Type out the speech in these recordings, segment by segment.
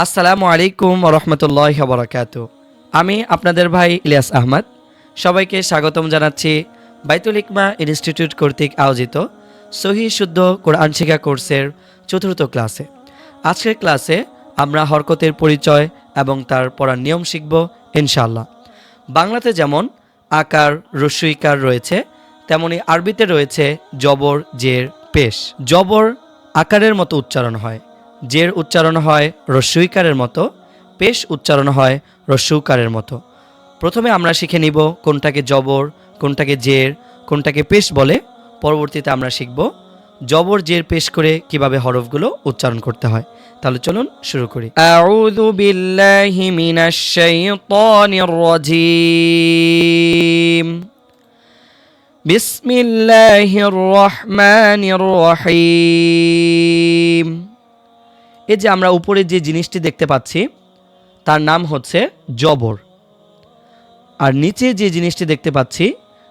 আসসালামু আলাইকুম রহমতুল্লাহ বরকাত। আমি আপনাদের ভাই ইলিয়াস আহমদ। সবাইকে স্বাগতম জানাচ্ছি বাইতুল হিকমা ইনস্টিটিউট কর্তৃক আয়োজিত সহি শুদ্ধ কোরআন শিক্ষা কোর্সের চতুর্থ ক্লাসে। আজকের ক্লাসে আমরা হরকতের পরিচয় এবং তার পড়ার নিয়ম শিখব ইনশাআল্লাহ। বাংলাতে যেমন আকার রস্যইকার রয়েছে, তেমনি আরবিতে রয়েছে জবর জের পেশ। জবর আকারের মতো উচ্চারণ হয়, জের উচ্চারণ হয় রস্যইকারের মতো, পেশ উচ্চারণ হয় রস্যউকারের মতো। প্রথমে আমরা শিখে নিব কোনটাকে জবর, কোনটাকে জের, কোনটাকে পেশ বলে। পরবর্তীতে আমরা শিখব জবর জের পেশ করে কিভাবে হরফগুলো উচ্চারণ করতে হয়। তাহলে চলুন শুরু করি। আউযু বিল্লাহি মিনাশ শাইতানির রাজীম। বিসমিল্লাহির রহমানির রহিম। এই যে আমরা উপরে যে জিনিসটি দেখতে পাচ্ছি তার নাম হচ্ছে জবর, আর নিচে যে জিনিসটি দেখতে পাচ্ছি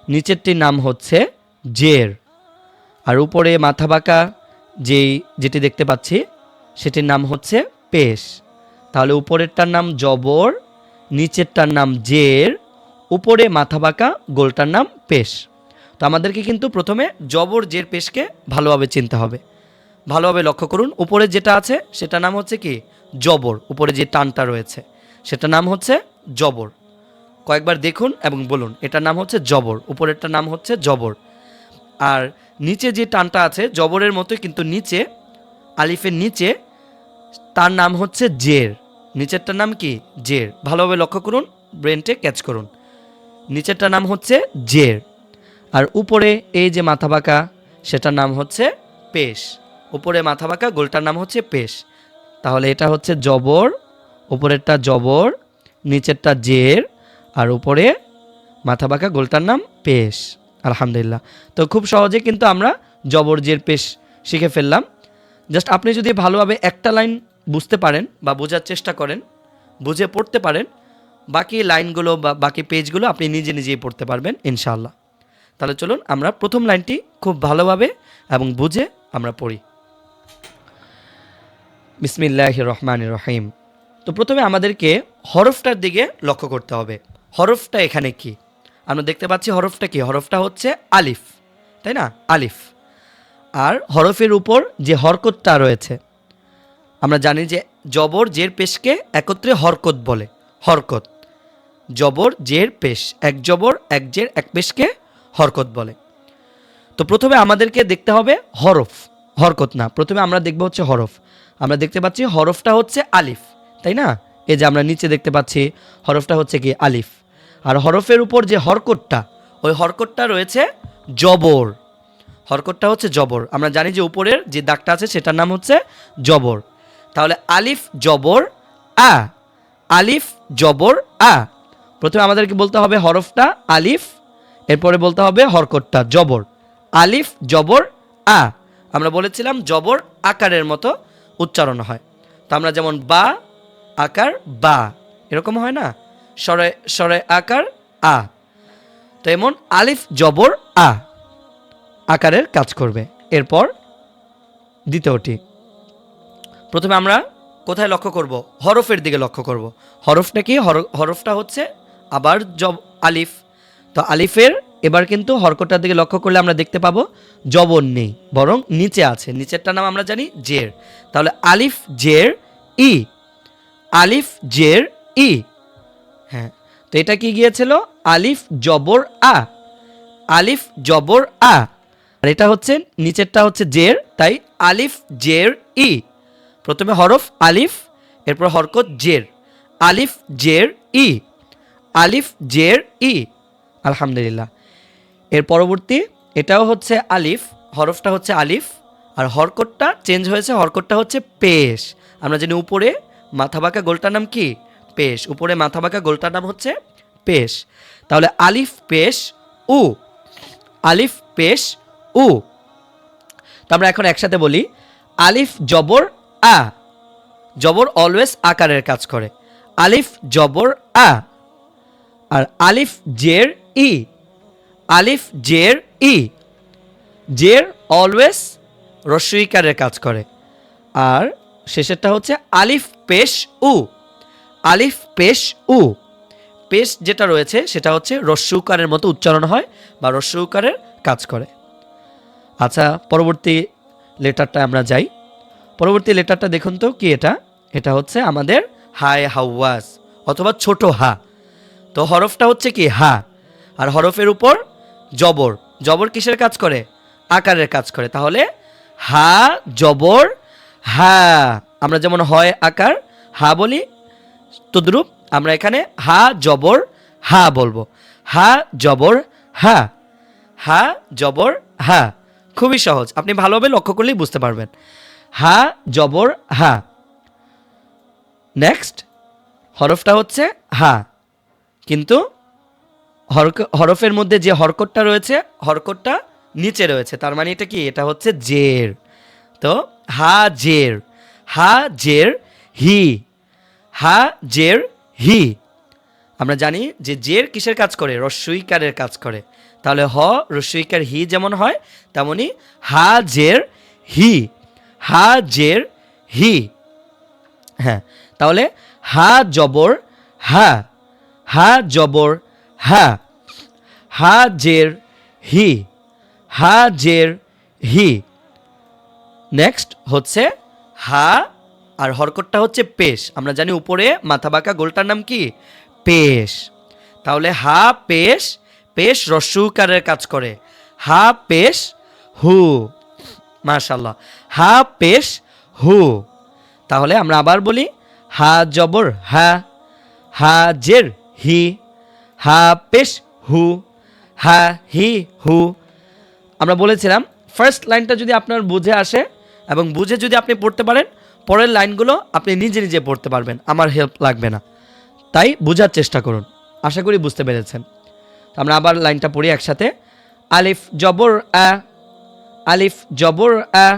নিচেরটির নাম হচ্ছে জের, আর উপরে মাথা বাঁকা যেটি দেখতে পাচ্ছি সেটির নাম হচ্ছে পেশ। তাহলে উপরেরটার নাম জবর, নিচেরটার নাম জের, উপরে মাথা বাঁকা গোলটার নাম পেশ। তো আমাদেরকে কিন্তু প্রথমে জবর জের পেশকে ভালোভাবে চিনতে হবে। ভালোভাবে লক্ষ্য করুন, উপরে যেটা আছে সেটার নাম হচ্ছে কি জবর, উপরে যে টানটা রয়েছে সেটার নাম হচ্ছে জবর। কয়েকবার দেখুন এবং বলুন এটার নাম হচ্ছে জবর, উপরেরটার নাম হচ্ছে জবর। আর নিচে যে টানটা আছে জবরের মতোই, কিন্তু নিচে আলিফের নিচে তার নাম হচ্ছে জের। নিচেরটার নাম কি জের। ভালোভাবে লক্ষ্য করুন, ব্রেনটে ক্যাচ করুন। নিচেরটার নাম হচ্ছে জের, আর উপরে এই যে মাথা বাঁকা সেটার নাম হচ্ছে পেশ। উপরে মাথা বাঁকা গোলটার নাম হচ্ছে পেশ। তাহলে এটা হচ্ছে জবর, উপরেরটা জবর, নিচেরটা জের, আর উপরে মাথা বাঁকা গোলটার নাম পেশ। আলহামদুলিল্লাহ। তো খুব সহজে কিন্তু আমরা জবর জের পেশ শিখে ফেললাম। জাস্ট আপনি যদি ভালোভাবে একটা লাইন বুঝতে পারেন বা বোঝার চেষ্টা করেন, বুঝে পড়তে পারেন, বাকি লাইনগুলো বা বাকি পেজগুলো আপনি নিজে নিজেই পড়তে পারবেন ইনশাআল্লাহ। তাহলে চলুন আমরা প্রথম লাইনটি খুব ভালোভাবে এবং বুঝে আমরা পড়ি। বিসমিল্লাহির রহমানির রহিম। তো প্রথমে আমাদেরকে হরফটার দিকে লক্ষ্য করতে হবে। হরফটা এখানে কি আমরা দেখতে পাচ্ছি, হরফটা কি? হরফটা হচ্ছে আলিফ, তাই না? আলিফ। আর হরফের উপর যে হরকতটা রয়েছে, আমরা জানি যে জবর জের পেশকে একত্রে হরকত বলে। হরকত, জবর জের পেশ, এক জবর এক জের এক পেশকে হরকত বলে। তো প্রথমে আমাদেরকে দেখতে হবে হরফ, হরকত না। প্রথমে আমরা দেখব হচ্ছে হরফ। আমরা দেখতে পাচ্ছি হরফটা হচ্ছে আলিফ, তাই না? এই যে আমরা নিচে দেখতে পাচ্ছি হরফটা হচ্ছে কি আলিফ, আর হরফের উপর যে হরকতটা, ওই হরকতটা রয়েছে জবর। হরকতটা হচ্ছে জবর। আমরা জানি যে উপরের যে দাগটা আছে সেটার নাম হচ্ছে জবর। তাহলে আলিফ জবর আ, আলিফ জবর আ। প্রথমে আমাদেরকে বলতে হবে হরফটা আলিফ, এরপরে বলতে হবে হরকতটা জবর। আলিফ জবর আ। আমরা বলেছিলাম জবর আকারের মতো উচ্চারণ হয়। তো আমরা যেমন বা আকার বা, এরকম হয় না? সরে সরে আকার আ। তো এমন আলিফ জবর আ আকারের কাজ করবে। এরপর দ্বিতীয়টি, প্রথমে আমরা কোথায় লক্ষ্য করব? হরফের দিকে লক্ষ্য করব। হরফটা কি? হরফটা হচ্ছে আবার আলিফ। তো আলিফের এবার কিন্তু হরকতটার দিকে লক্ষ্য করলে আমরা দেখতে পাবো জবর নেই, বরং নিচে আছে। নিচেরটার নাম আমরা জানি জের। তাহলে আলিফ জের ই, আলিফ জের ই। হ্যাঁ, তো এটা কি গিয়েছিল? আলিফ জবর আ, আলিফ জবর আ। আর এটা হচ্ছে নিচেরটা হচ্ছে জের, তাই আলিফ জের ই। প্রথমে হরফ আলিফ, এরপর হরকত জের, আলিফ জের ই, আলিফ জের ই। আলহামদুলিল্লাহ। এর পরবর্তী এটাও হচ্ছে আলিফ, হরফটা হচ্ছে আলিফ, আর হরকতটা চেঞ্জ হয়েছে, হরকতটা হচ্ছে পেশ। আমরা জানি উপরে মাথা বাঁকা গোলটার নাম কি? পেশ। উপরে মাথা বাঁকা গোলটার নাম হচ্ছে পেশ। তাহলে আলিফ পেশ উ, আলিফ পেশ উ। তো আমরা এখন একসাথে বলি আলিফ জবর আ। জবর অলওয়েজ আকারের কাজ করে। আলিফ জবর আ। আর আলিফ জের ই, আলিফ জের ই। জের অলওয়েজ রস্যইকারের কাজ করে। আর শেষেরটা হচ্ছে আলিফ পেশ উ, আলিফ পেশ উ। পেশ যেটা রয়েছে সেটা হচ্ছে রস্য উকারের মতো উচ্চারণ হয় বা রস্য উকারের কাজ করে। আচ্ছা, পরবর্তী লেটারটা আমরা যাই। পরবর্তী লেটারটা দেখুন তো কি এটা। এটা হচ্ছে আমাদের হায় হাওয়াজ অথবা ছোট হা। তো হরফটা হচ্ছে কি হা, আর হরফের উপর জবর। জবর কিসের কাজ করে? আকারের কাজ করে। তাহলে হা জবর হা। আমরা যেমন হয় আকার হা বলি, তদ্রূপ আমরা এখানে হা জবর হা বলবো। হা জবর হা, হা জবর হা। খুবই সহজ, আপনি ভালোভাবে লক্ষ্য করলেই বুঝতে পারবেন। হা জবর হা। নেক্সট হরফটা হচ্ছে হা, কিন্তু হরফের মধ্যে যে হরকতটা রয়েছে, হরকতটা নিচে রয়েছে, তার মানে এটা কি? এটা হচ্ছে জের। তো হা জের, হা জের হি, হা জের হি। আমরা জানি যে জের কিসের কাজ করে? রস্যইকারের কাজ করে। তাহলে হ রস্যইকার হি যেমন হয়, তেমনি হা জের হি, হা জের হি। হ্যাঁ, তাহলে হা জবর হা, হা জবর হা, হা জের হি, হা জের হি। নেক্সট হচ্ছে হা, আর হরকতটা হচ্ছে পেশ। আমরা জানি উপরে মাথা বাঁকা গোলটার নাম কি? পেশ। তাহলে হা পেশ, পেশ রস্য উকারের কাজ করে। হা পেশ হু, মাশাআল্লাহ, হা পেশ হু। তাহলে আমরা আবার বলি হা জবর হা, হা জের হি, হা পেশ হু, হা হি হু। আমরা বলেছিলাম ফার্স্ট লাইনটা যদি আপনার বুঝে আসে এবং বুঝে যদি আপনি পড়তে পারেন, পরের লাইনগুলো আপনি নিজে নিজে পড়তে পারবেন, আমার হেল্প লাগবে না। তাই বোঝার চেষ্টা করুন, আশা করি বুঝতে পেরেছেন। আমরা আবার লাইনটা পড়ি একসাথে। আলিফ জবর আ, আলিফ জবর আ,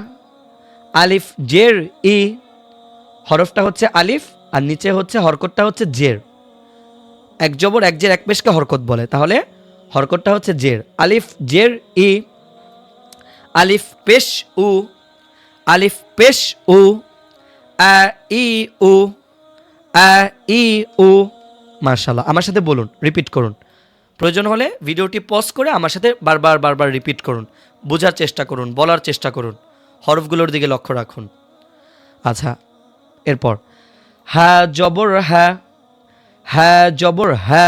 আলিফ জের ই। হরফটা হচ্ছে আলিফ আর নিচে হচ্ছে হরকতটা হচ্ছে জের। এক জবর এক জের এক পেশকে হরকত বলে। তাহলে হরকতটা হচ্ছে জের। আলিফ জের ই, আলিফ পেশ উ, আলিফ পেশ উ, আ ই উ, আ ই উ। মাশাআল্লাহ, আমার সাথে বলুন, রিপিট করুন। প্রয়োজন হলে ভিডিওটি পজ করে আমার সাথে বারবার বারবার রিপিট করুন, বোঝার চেষ্টা করুন, বলার চেষ্টা করুন, হরফগুলোর দিকে লক্ষ্য রাখুন। আচ্ছা, এরপর হা জবর হা, হা জবর হা,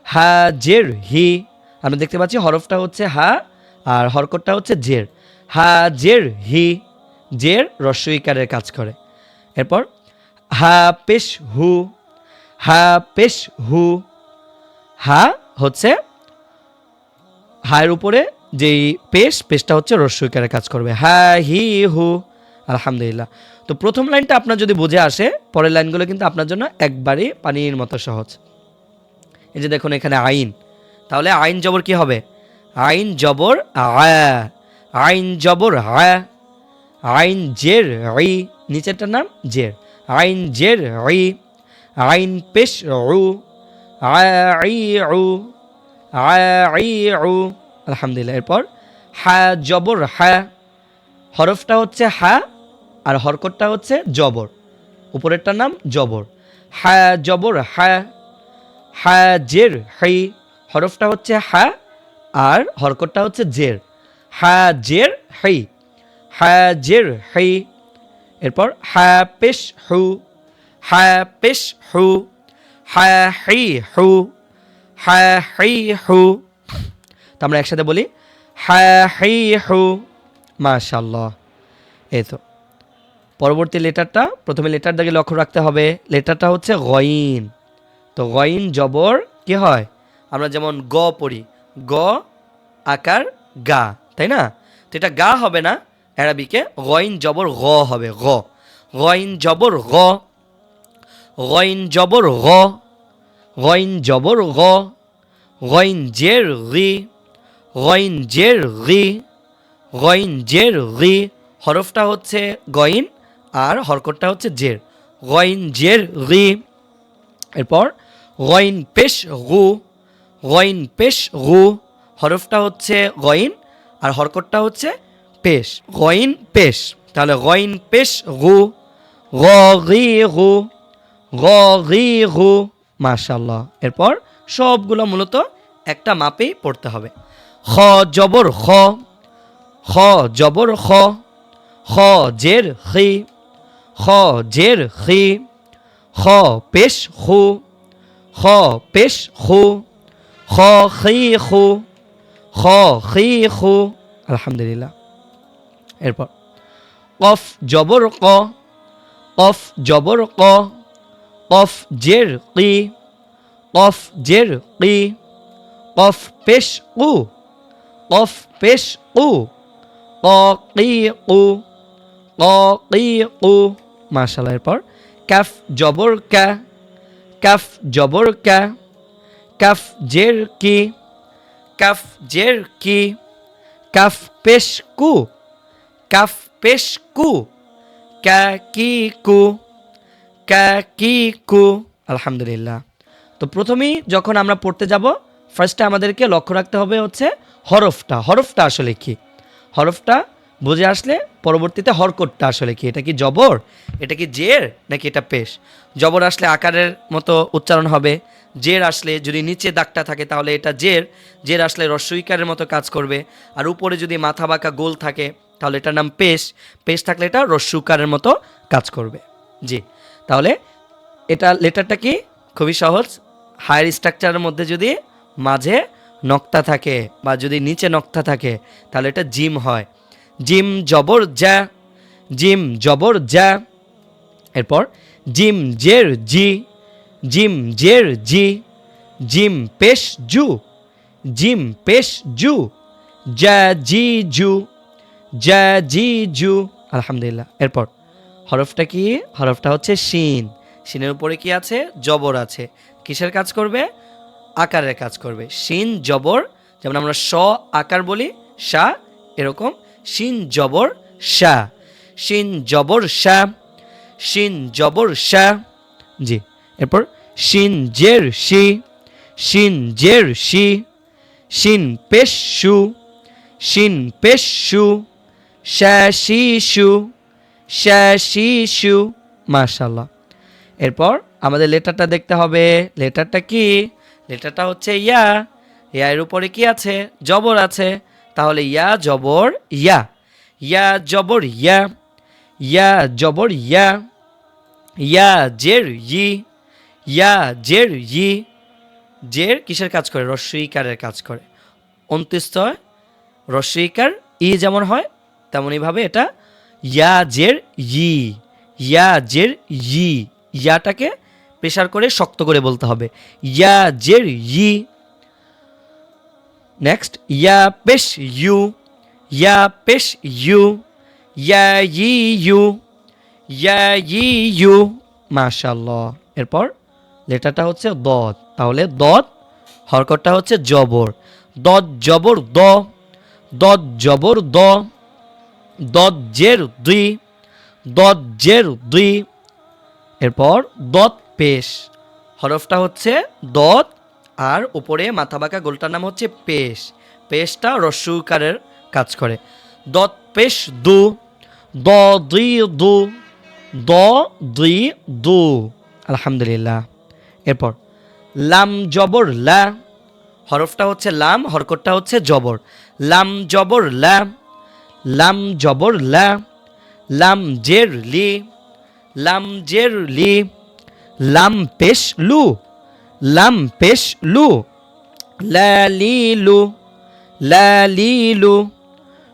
হা জের হি। আমরা দেখতে পাচ্ছি হরফটা হচ্ছে হা আর হরকতটা হচ্ছে জের। হা জের হি, জের রস্যইকারের কাজ করে। এরপর হা পেশ হু, হা পেশ হু। হা হচ্ছে হায়ের উপরে যেই পেশটা হচ্ছে রস্যইকারের কাজ করবে। হা হি হু। আলহামদুলিল্লাহ। তো প্রথম লাইনটা আপনার যদি বুঝে আসে, পরের লাইনগুলো কিন্তু আপনার জন্য একবারই পানির মতো সহজ। এই যে দেখুন এখানে আইন, তাহলে আইন জবর কি হবে? আইন জবর আ, আইন জবর আ, আইন জের ই, নিচেরটার নাম জের। আইন জের ই, আইন পেশ উ, আই উ, আই উ। আলহামদুলিল্লাহ। এরপর হা জবর হা, হরফটা হচ্ছে হা আর হরকতটা হচ্ছে জবর, উপরেরটার নাম জবর। হা জবর হা, হা জের হাই, হরফটা হচ্ছে হা আর হরকতটা হচ্ছে জের। হা জের হাই, হা জের হাই। এরপর হা পেশ হু, হা পেশ হু, হা হাই হু, হা হাই হু। তো আমরা একসাথে বলি হা হাই হু। মাশাআল্লাহ। এই তো পরবর্তী লেটারটা, প্রথমে লেটার দিকে লক্ষ্য রাখতে হবে। লেটারটা হচ্ছে গইন। তো গইন জবর কি হয়? আমরা যেমন গ পড়ি, গ আকার গা, তাই না? তো এটা গা হবে না, অ্যারাবিকে গইন জবর গ হবে। গ, গইন জবর গ, গইন জবর গ, গইন জবর গ, গইন জের গি, গইন জের গি, গইন জের গি। হরফটা হচ্ছে গইন আর হরকতটা হচ্ছে জের। গইন জের গি। এরপর গইন পেশ গু, গইন পেশ গু। হরফটা হচ্ছে গইন আর হরকতটা হচ্ছে পেশ। গইন পেশ। তাহলে গইন পেশ গু, গগিগু গগিগু। মাশাআল্লাহ। এরপর সবগুলো মূলত একটা মাপেই পড়তে হবে। খ জবর খ, খ জবর খ, খ জের খি, খ জের খি, খ পেশ খু, খ পেশ খু, খ খি খু, খ খি খু। আলহামদুলিল্লাহ। এরপর কফ জবর ক, কফ জবর ক, কফ জের কি, কফ জের কি, কফ পেশ কু, কফ পেশ কু, ক কি কু, ক কি কু। মাশাআল্লাহ। এরপর কাফ জবর কা, কাফ জবর কা, কাফ জের কি, কাফ জের কি, কাফ পেশ কু, কাফ পেশ কু, কা কি কু, কা কি কু। আলহামদুলিল্লাহ। তো প্রথমেই যখন আমরা পড়তে যাব, ফার্স্টে আমাদেরকে লক্ষ্য রাখতে হবে হচ্ছে হরফটা। হরফটা আসলে কি, হরফটা বুঝে আসলে পরবর্তীতে হরকতটা আসলে কি। এটা কি জবর, এটা কি জের, নাকি এটা পেশ। জবর আসলে আকারের মতো উচ্চারণ হবে, জের আসলে যদি নিচে দাগটা থাকে তাহলে এটা জের, জের আসলে রস্বইকারের মতো কাজ করবে। আর উপরে যদি মাথা বাঁকা গোল থাকে তাহলে এটার নাম পেশ, পেশ থাকলে এটা রস্বইকারের মতো কাজ করবে। জি, তাহলে এটা লেটারটা কি খুবই সহজ। হায়ার স্ট্রাকচারের মধ্যে যদি মাঝে নক্তা থাকে বা যদি নিচে নক্তা থাকে তাহলে এটা জিম হয়। জিম জবর যা, জিম জবর যা। এরপর জিম জের জি, জিম জের জি, জিম পেশ জু, জিম পেশ জু, যা জি জু, যা জি জু। আলহামদুলিল্লাহ। এরপর হরফটা কি, হরফটা হচ্ছে শিন। শিনের উপরে কি আছে, জবর আছে। কিসের কাজ করবে, আকারের কাজ করবে। শিন জবর, যেমন আমরা স আকার বলি শা, এরকম শিন জবর শা, শিন জবর শা, শিন জবর শা। জি, এরপর শিন জের শি, শিন জের শি, শিন পেশ শু, শিন পেশ শু, শা শি শু, শা শি শু। মাশাআল্লাহ। এরপর আমাদের লেটারটা দেখতে হবে। লেটারটা কি, লেটারটা হচ্ছে ইয়া। ইয়া এর উপরে কি আছে, জবর আছে। তাহলে ইয়া জবর ইয়া, ইয়া জবর ইয়া, ইয়া জবর ইয়া, ইয়া জের ই, ইয়া জের ই। জের কিসের কাজ করে, রস্বইকারের কাজ করে। অন্ত্যেষ্ঠয় রস্বইকার ই যেমন হয় তেমনইভাবে এটা ইয়া জের ই, ইয়া জের ই। ইয়াটাকে প্রেশার করে শক্ত করে বলতে হবে, ইয়া জের ই। নেক্সট ইয়া পেশ ইউ, ইয়া পেশ ইউ, ইয়া ই ইউ, ইয়া ই ইউ। মাশাআল্লাহ। এরপর লেটারটা হচ্ছে দদ। তাহলে দদ হরকতটা হচ্ছে জবর। দদ জবর দ, দদ জবর দ, দদ জের দুই, দদ জের দুই। এরপর দদ পেশ, হরফটা হচ্ছে দদ আর উপরে মাথা বাঁকা গোলটার নাম হচ্ছে পেশ। পেশটা রস্বইকারের কাজ করে। দদ পেশ দু, দ দুই দু, দ দুই দু। আলহামদুলিল্লাহ। এরপর লাম জবর লা, হরফটা হচ্ছে লাম, হরকতটা হচ্ছে জবর। লাম জবর লা, লাম জবর লা, লাম জের লি, লাম জের লি, লাম পেশ লু, লাম পেশ লু, লা লি লু, লা লি লু।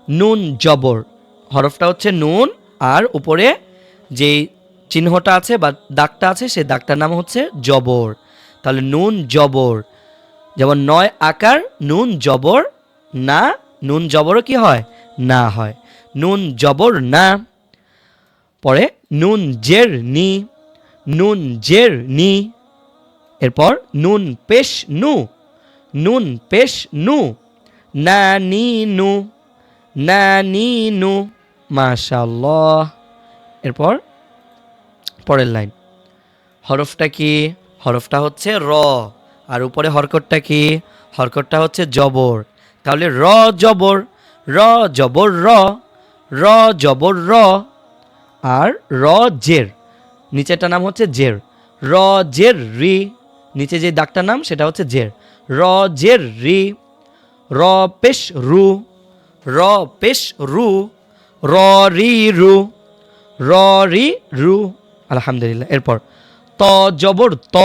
নুন জবর, হরফটা হচ্ছে নুন আর উপরে যেই চিহ্নটা আছে বা দাগটা আছে সেই দাগটার নাম হচ্ছে জবর। তাহলে নুন জবর, যেমন নয় আকার নুন জবর না, নুন জবরও কি হয়, না হয়। নুন জবর না। পরে নুন জের নি, নুন জের নি। এরপর নুন পেশ নু, নুন পেশ নু, না নি নু, না নি নু। মাশাআল্লাহ। এরপর পরের লাইন, হরফটা কি, হরফটা হচ্ছে র আর উপরে হরকতটা কি, হরকতটা হচ্ছে জবর। তাহলে র জবর, র জবর র, র জবর র। আর র জের, নিচেরটার নাম হচ্ছে জের। র জের রি, নিচে যে দাগটার নাম সেটা হচ্ছে জের। র জের রি, র পেশ রু, র পেশ রু, র রি রু, র রি রু। আলহামদুলিল্লাহ। এরপর ত জবর ত,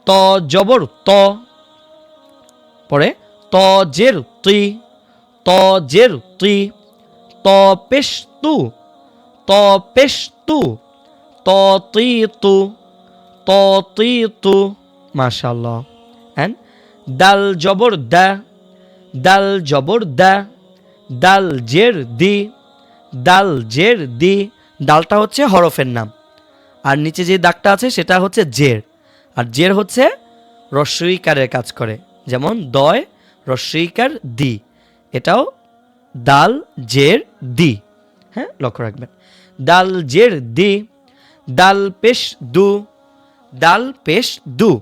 ত জবর ত, পরে ত জের তুই, ত জের তুই, ত পেশ তু, ত পেশ তু, ত তুই তু, ত তুই তু। মাশাআল্লাহ। এন্ড দাল জবর দা, দাল জবর দা, দাল জের দি, দাল জের দি। দালটা হচ্ছে হরফের নাম, আর নিচে যে দাগটা আছে সেটা হচ্ছে জের। আর জের হচ্ছে রস্বইকারের কাজ করে, যেমন দয় রস্বইকার দি, এটাও দাল জের দি। হ্যাঁ, লক্ষ্য রাখবেন। দাল জের দি, দাল পেশ দু, দাল পেশ দু,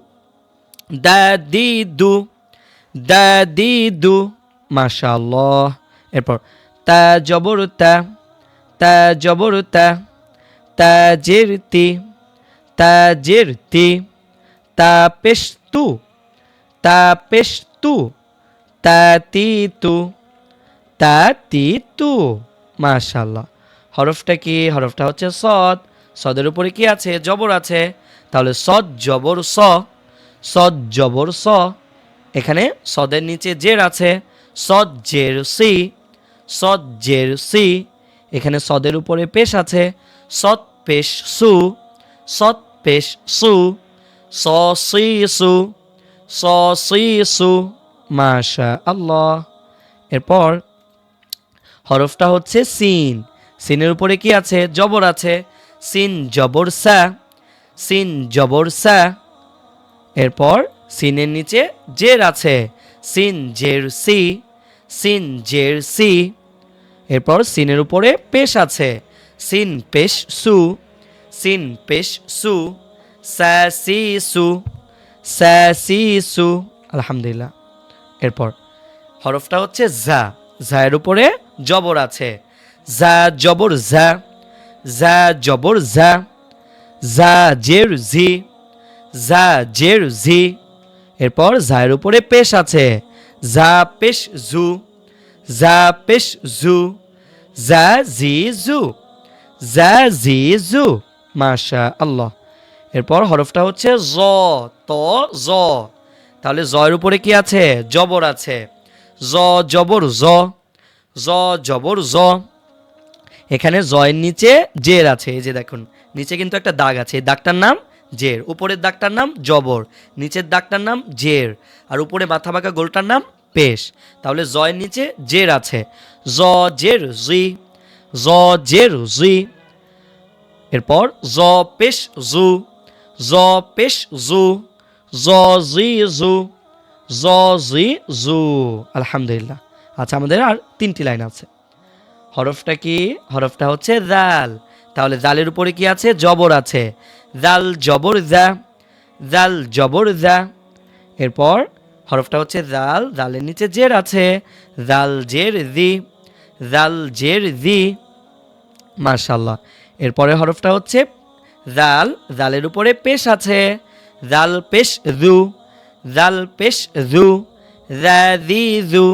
দা দি দু, দা দি দু। মাশাআল্লাহ। এরপর তা জবর তা, তা জবর তা, তা জের তি, তা জের তি, তা পেশ তু, তা পেশ তু, তা তি তু, তা তি তু। মাশাআল্লাহ। হরফটা কি? হরফটা হচ্ছে সদ। সদের উপরে কি আছে? জবর আছে। তাহলে সদ জবর স, সদ জবর স। এখানে সদের নিচে জের আছে, সদ জের সি, সদ জের সি। এখানে সদের উপরে পেশ আছে, সদ পেশ সু, সদ পেশ সু, স সি সু, স সি সু। মাশা আল্লাহ। এরপর হরফটা হচ্ছে সিন। সিনের উপরে কি আছে? জবর আছে, সিন জবর সা, সিন জবর সা। এরপর সিনের নিচে জের আছে, সিন জের সি, সিন জের সি। এরপর সিনের উপরে পেশ আছে, সিন পেশ সু, সিন পেশ সু, সা সি সু, সা সি সু। আলহামদুলিল্লাহ। এরপর হরফটা হচ্ছে জা। জায়ের উপরে জবর আছে, জা জবর জা, জা জবর জা, জা জের জি, জা জের জি। এরপর জায়ের উপরে পেশ আছে, জা পেশ জু, জা পেশ জু, জা জি জু, জা জি জু। মাশা আল্লাহ। এরপর হরফটা হচ্ছে জ, ত জ। তাহলে জয়ের উপরে কি আছে? জবর আছে, জ জবর জ, জ জবর জ। এখানে জয়ের নিচে জের আছে, এই যে দেখুন নিচে কিন্তু একটা দাগ আছে, এই দাগটার নাম জের। উপরের দাগটার নাম জবর, নিচের দাগটার নাম জের, আর উপরে মাথা বাঁকা গোলটার নাম পেশ। তাহলে জয়ের নিচে জের আছে, জ জের জি, জ জের জি। এরপর জ পেশ জু, জ পেশ জু, জ জি জু, জ জি জু। আলহামদুলিল্লাহ। আচ্ছা, আমাদের আর 3টি লাইন আছে। হরফটা কি? হরফটা হচ্ছে জাল। তাহলে জালের উপরে কি আছে? জবর আছে, জাল জবর জা, জাল জবর জা। এরপর হরফটা হচ্ছে জাল, জালের নিচে জের আছে, জাল জের জি, জাল জের জি। মাশাআল্লাহ। এরপরে হরফটা হচ্ছে জাল, জালের উপরে পেশ আছে, জাল পেশ জু, জাল পেশ জু, জা জি জু,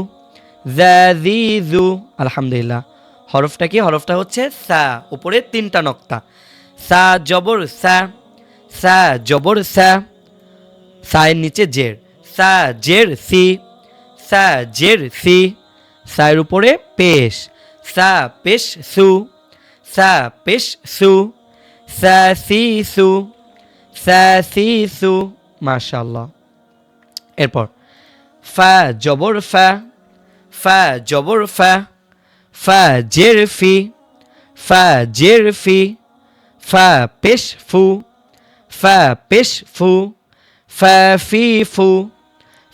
জা জি জু। আলহামদুলিল্লাহ। হরফটা কি? হরফটা হচ্ছে সা। উপরে 3টা নক্তা, সা জবর সা, সা জবর সা, সায়ের নিচে জের, সা জের সি, সা জের সি। সায়ের উপরে পেশ, সা পেশ সু, সা পেশ সু, সা সি সু, সা সি সু। মাশাআল্লাহ। এরপর ফা জবর ফা, ফা জবর ফা, ফা জের ফি, ফা জের ফি, ফা পেশ ফু, ফা পেশ ফু, ফা ফি ফু,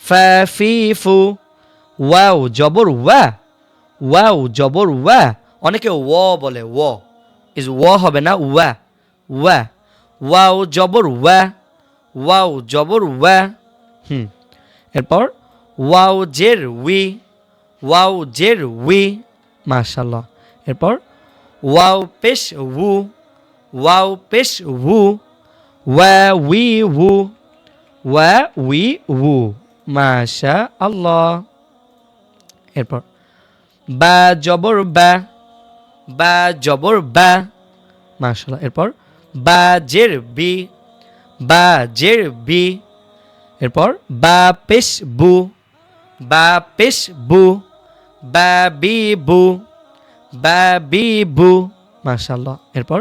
ফা ফি ফু। ওয়াও জবর ওয়া, ওয়াও জবর ওয়া। অনেকে ও বলে, ও ইজ ও হবে না, ওয়া ওয়া। ওয়াও জবর ওয়া, ওয়াও জবর ওয়া। এরপর ওয়াও জের উই, ওয়াও জের উই। মাশাআল্লাহ। এরপর ওয়াও পেশ উ, ওয়াও পেশ ওয়ু, ওয়া উই ওয়ু, ওয়া উই ওয়ু। মাশা আল্লাহ। এরপর বা জবর বা, বা জবর বা, মাশাআল্লাহ। এরপর বা জের বি, বা জের বি। এরপর বা পেশ বু, বা পেশ বু, বা বি বু, বা বি বু। মাশাআল্লাহ। এরপর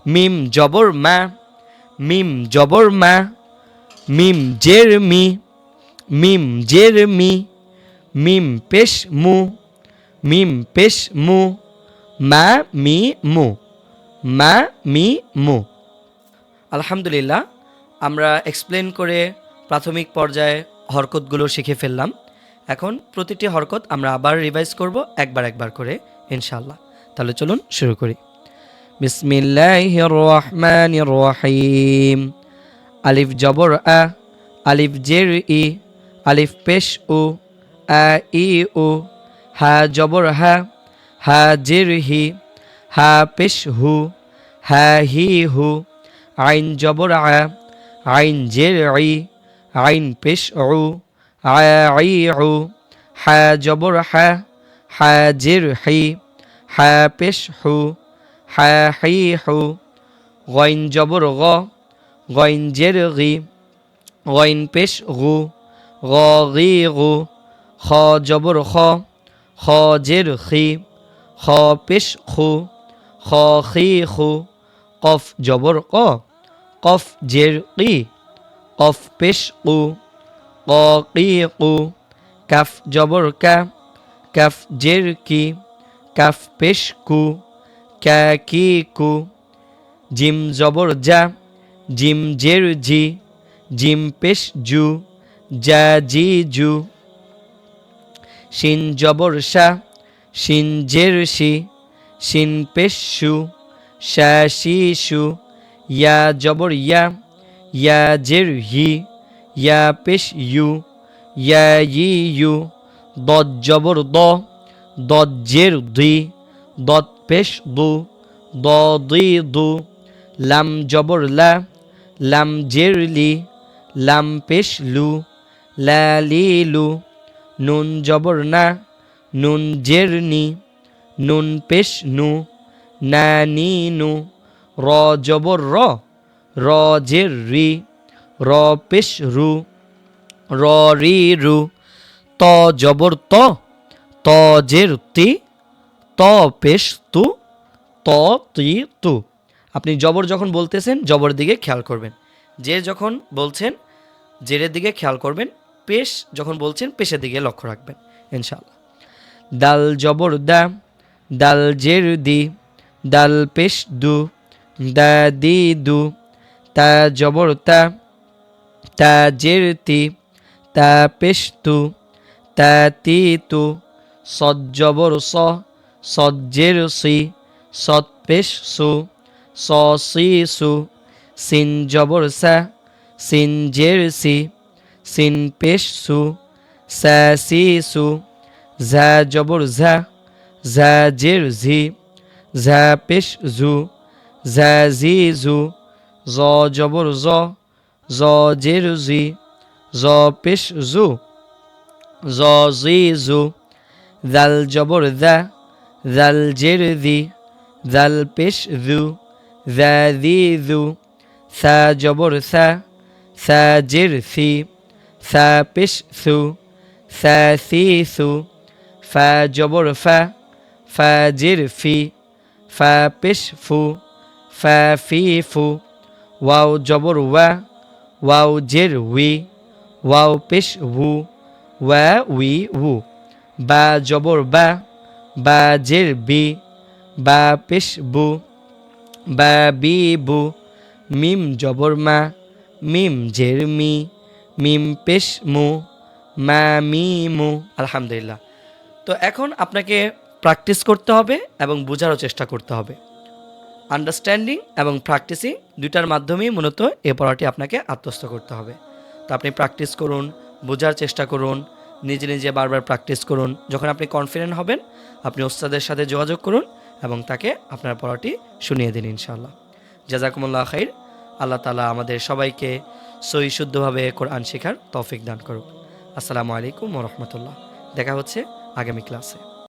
মিম জবর মা, মিম জবর মা, মিম জের মি, মিম জের মি, মিম পেশ মু, মিম পেশ মু, মা মি মু, মা মি মু। আলহামদুলিল্লাহ, আমরা এক্সপ্লেন করে প্রাথমিক পর্যায়ে হরকতগুলো শিখে ফেললাম। এখন প্রতিটি হরকত আমরা আবার রিভাইজ করব একবার একবার করে ইনশাআল্লাহ। তাহলে চলুন শুরু করি। বিসমিল্লাহির রহমানির রহিম। আলিফ জবর আ, আলিফ জের ই, আলিফ পেশ উ, আ ই উ। হা জবর হা, হা জের হি, হা পেশ হু, হা হি হু। আইন জবর আ, আইন জের ই, আইন পেশ উ, আ ই উ। হা জবর হা, হা জের হি, হা পেশ হু, হা হি হু। গইন জবর গ, গইন জের গি, গইন পেশ গু, গ গি গু। খ জবর খ, খ জের খি, খ পেশ খু, খ খি খু। কফ জবর ক, কফ জের কি, কফ পেশ কু, ক কি কু। কাফ জবর কা, কাফ জের কি, কাফ পেশ কু, কা কি কু। জিম জবর যা, জিম জের জি, জিম পেশ জু, যা জি জু। শিন জবর শা, শিন জের শি, শিন পেশ শু, শা শি শু। ইয়া জবর ইয়া, ইয়া জের হি, ইয়া পেশ ইউ, ইয়া ই ইউ। দদ জবর দ, দদ জের দি, দদ পেশ দু, দ দি দু। লাম জবর লা, লাম জের লি, লাম পেশ লু, লা লি লু। নুন জবর না, নুন জের নি, নুন পেশ নু, না নি নু। র জবর র, র জের রি, র পেশ রু, র রি রু। ত জবর ত, ত জের তি, ত পেশ তু, ত তি তু। আপনি জবর যখন বলতেছেন জবর দিকে খেয়াল করবেন, জের যখন বলছেন জেরের দিকে খেয়াল করবেন, পেশ যখন বলছেন পেশের দিকে লক্ষ্য রাখবেন ইনশাআল্লাহ। দাল জবর দা, দাল জের দি, দাল পেশ দু, দা দি দু। তা জবর তা, তা জের তি, তা পেশ তু, তা তি তু। সদ জবর স, সদ জের সি, সদ পেশ সু, স সি সু। সিন জবর সা, সিন জের সি, সিন পেশ সু, সা সি সু। ঝা জবর ঝা, ঝা জের ঝি, ঝা পেশ ঝু, ঝা ঝি ঝু। জ জবর জ, জ জের জি, জ পেশ জু, জ জি জু। দাল জবর দা, দাল জের দি, দাল পেশ দু, দা দি দু। সা জবর সা, সা জের সি, সা পেশ সু, সা সি সু। ফা জবর ফা, ফা জের ফি, ফা পেশ ফু, ফা ফি ফু। ওয়াও জবর ওয়া, ওয়াও জের উই, ওয়াও পেশ হু, ওয়া উই হু। বা জবর বা, বা জের বি, বা পেশ বু, বা বি বু। মিম জবর মা, মিম জের মি, মিম পেশ মু, মা মি মু। আলহামদুলিল্লাহ। তো এখন আপনাকে প্র্যাকটিস করতে হবে এবং বোঝারও চেষ্টা করতে হবে। আন্ডারস্ট্যান্ডিং এবং প্র্যাকটিসিং দুইটার মাধ্যমেই মূলত এই পড়াটি আপনাকে আত্মস্থ করতে হবে। তো আপনি প্র্যাকটিস করুন, বোঝার চেষ্টা করুন, নিজে নিজে বারবার প্র্যাকটিস করুন। যখন আপনি কনফিডেন্ট হবেন আপনি ওস্তাদের সাথে যোগাযোগ করুন এবং তাকে আপনার পড়াটি শুনিয়ে দিন ইনশাআল্লাহ। জাযাকুমুল্লাহ খাইর। আল্লাহ তাআলা আমাদের সবাইকে সহি শুদ্ধভাবে কোরআন শেখার তৌফিক দান করুক। আসসালামু আলাইকুম ওয়া রাহমাতুল্লাহ। দেখা হচ্ছে আগামী ক্লাসে।